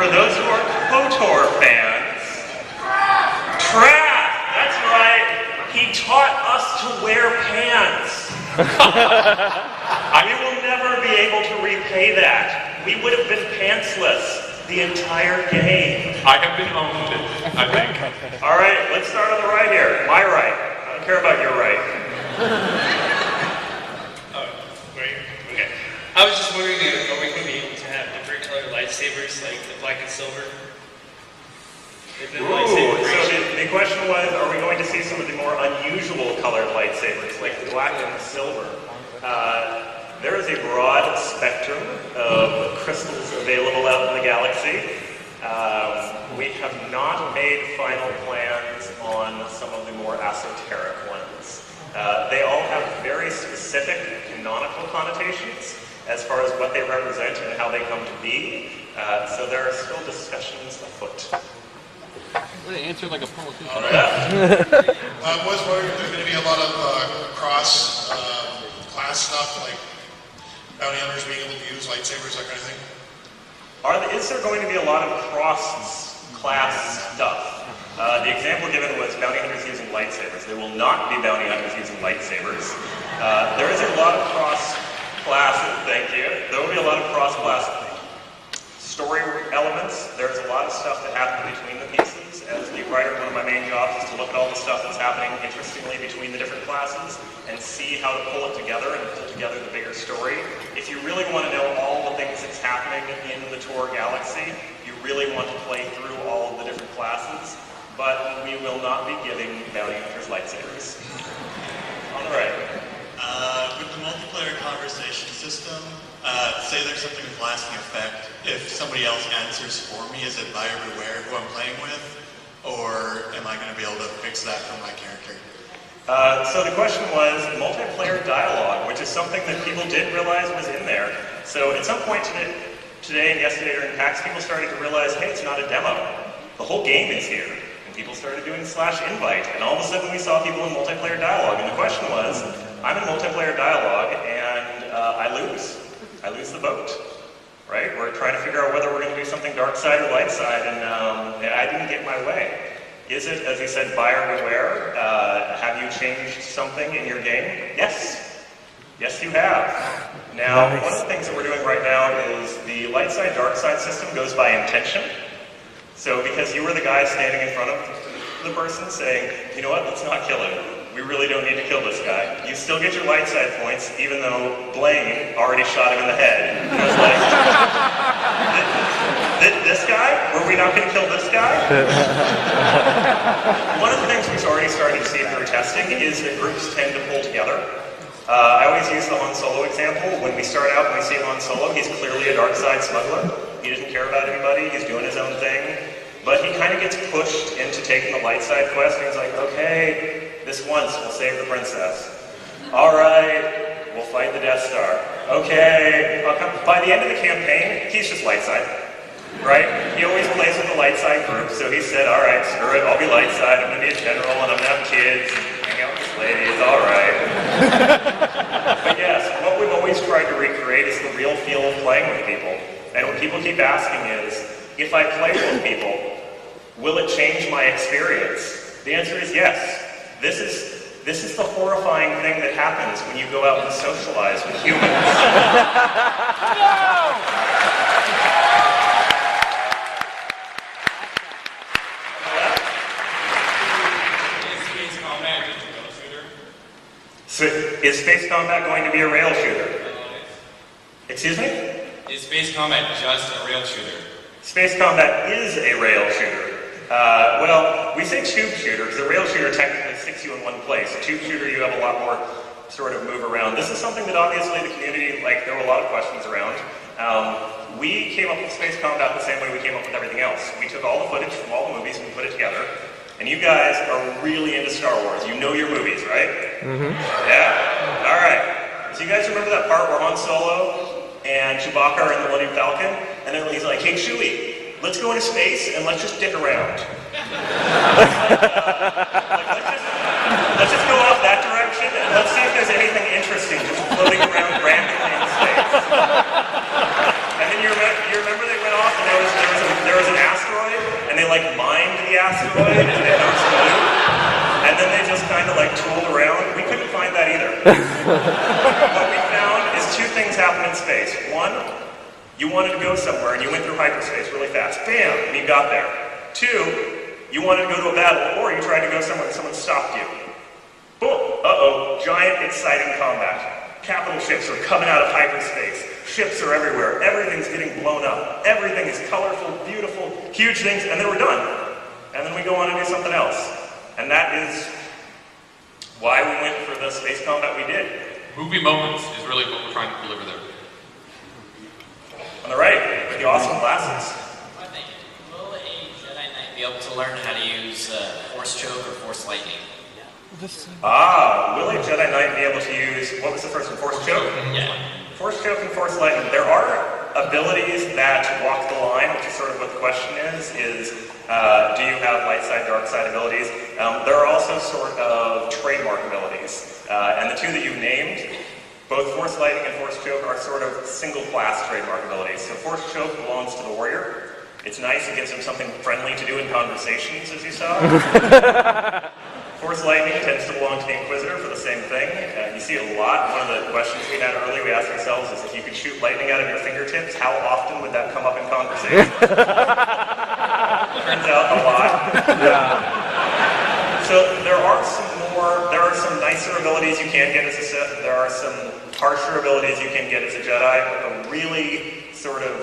For those who are KOTOR fans, Trav, that's right, he taught us to wear pants. We will never be able to repay that. We would have been pantsless the entire game. I have been owned, I think. All right, let's start on the right here. My right. I don't care about your right. Right? Okay. I was just wondering, are we going to be able to have different colored lightsabers, like the black and silver? Ooh, so the question was, are we going to see some of the more unusual colored lightsabers, like the black and the silver? There is a broad spectrum of crystals available out in the galaxy. We have not made final plans on some of the more esoteric ones. They all have very specific canonical connotations as far as what they represent and how they come to be. So there are still discussions afoot. They answered like a politician. All right. I was wondering if there's going to be a lot of cross-class stuff, like bounty hunters being able to use lightsabers, that kind of thing. Is there going to be a lot of cross-class stuff? The example given was bounty hunters using lightsabers. There will not be bounty hunters using lightsabers. There is a lot of cross-class, thank you. There will be a lot of cross-class story elements. There's a lot of stuff that happens between the pieces. As the writer, one of my main jobs is to look at all the stuff that's happening interestingly between the different classes and see how to pull it together and pull together the bigger story. If you really want to know all the things that's happening in the Tor galaxy, you really want to play through all of the different classes, but we will not be giving bounty hunters lightsabers. On the right. With the multiplayer conversation system, say there's something with lasting effect. If somebody else answers for me, is it buyer beware who I'm playing with? Or am I going to be able to fix that for my character? So the question was multiplayer dialogue, which is something that people didn't realize was in there. So at some point today and yesterday during PAX, people started to realize, hey, it's not a demo. The whole game is here. And people started doing /invite. And all of a sudden we saw people in multiplayer dialogue. And the question was, I'm in multiplayer dialogue and I lose. I lose the vote. Right? We're trying to figure out whether we're going to do something dark side or light side, and I didn't get my way. Is it, as he said, buyer beware? Have you changed something in your game? Yes. Yes, you have. Now, one of the things that we're doing right now is the light side, dark side system goes by intention. So because you were the guy standing in front of the person saying, you know what, let's not kill him. We really don't need to kill this guy. You still get your light side points, even though Blaine already shot him in the head. And I was like, this guy? Were we not going to kill this guy? One of the things we've already started to see through testing is that groups tend to pull together. I always use the Han Solo example. When we start out and we see Han Solo, he's clearly a dark side smuggler. He doesn't care about anybody. He's doing his own thing. But he kind of gets pushed into taking the light side quest, and he's like, okay, this once we'll save the princess. All right, we'll fight the Death Star. Okay, by the end of the campaign, he's just light side, right? He always plays with the light side group, so he said, all right, screw it, I'll be light side, I'm gonna be a general, and I'm gonna have kids, and hang out with ladies, all right. But yes, what we've always tried to recreate is the real feel of playing with people. And what people keep asking is, if I play with people, will it change my experience? The answer is yes. This is the horrifying thing that happens when you go out and socialize with humans. So is Space Combat going to be a rail shooter? Excuse me? Is Space Combat just a rail shooter? Space Combat is a rail shooter. Well, we say tube shooter because a rail shooter technically sticks you in one place. A tube shooter, you have a lot more sort of move around. This is something that obviously the community, there were a lot of questions around. We came up with Space Combat the same way we came up with everything else. We took all the footage from all the movies and we put it together. And you guys are really into Star Wars. You know your movies, right? Mm-hmm. Yeah. All right. So you guys remember that part where Han Solo and Chewbacca are in the Millennium Falcon? And then he's like, hey, Chewie, let's go into space and let's just dick around. Let's just go off that direction and let's see if there's anything interesting just floating around randomly in space. And then you remember they went off and there was an asteroid, and they like mined the asteroid, and they found some loot, and then they just kind of like tooled around. We couldn't find that either. What we found is two things happen in space. One, you wanted to go somewhere and you went through hyperspace really fast. Bam! And you got there. Two, you wanted to go to a battle, or you tried to go somewhere and someone stopped you. Boom! Uh-oh. Giant, exciting combat. Capital ships are coming out of hyperspace. Ships are everywhere. Everything's getting blown up. Everything is colorful, beautiful, huge things, and then we're done. And then we go on and do something else. And that is why we went for the space combat we did. Movie moments is really what we're trying to deliver there. On the right, with the awesome glasses. I think, will a Jedi Knight be able to learn how to use Force Choke or Force Lightning? Will a Jedi Knight be able to use, what was the first one, Force Choke? Yeah. Force Choke and Force Lightning. There are abilities that walk the line, which is sort of what the question is do you have light side, dark side abilities? There are also sort of trademark abilities. And the two that you named, both Force Lightning and Force Choke are sort of single-class trademark abilities. So Force Choke belongs to the Warrior. It's nice, it gives him something friendly to do in conversations, as you saw. Force Lightning tends to belong to the Inquisitor for the same thing. You see it a lot. One of the questions we had earlier, we asked ourselves is if you could shoot lightning out of your fingertips, how often would that come up in conversation? Turns out a lot. So there are some nicer abilities you can get as a Sith. There are some harsher abilities you can get as a Jedi, but the really sort of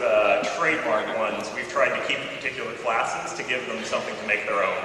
trademark ones, we've tried to keep particular classes to give them something to make their own.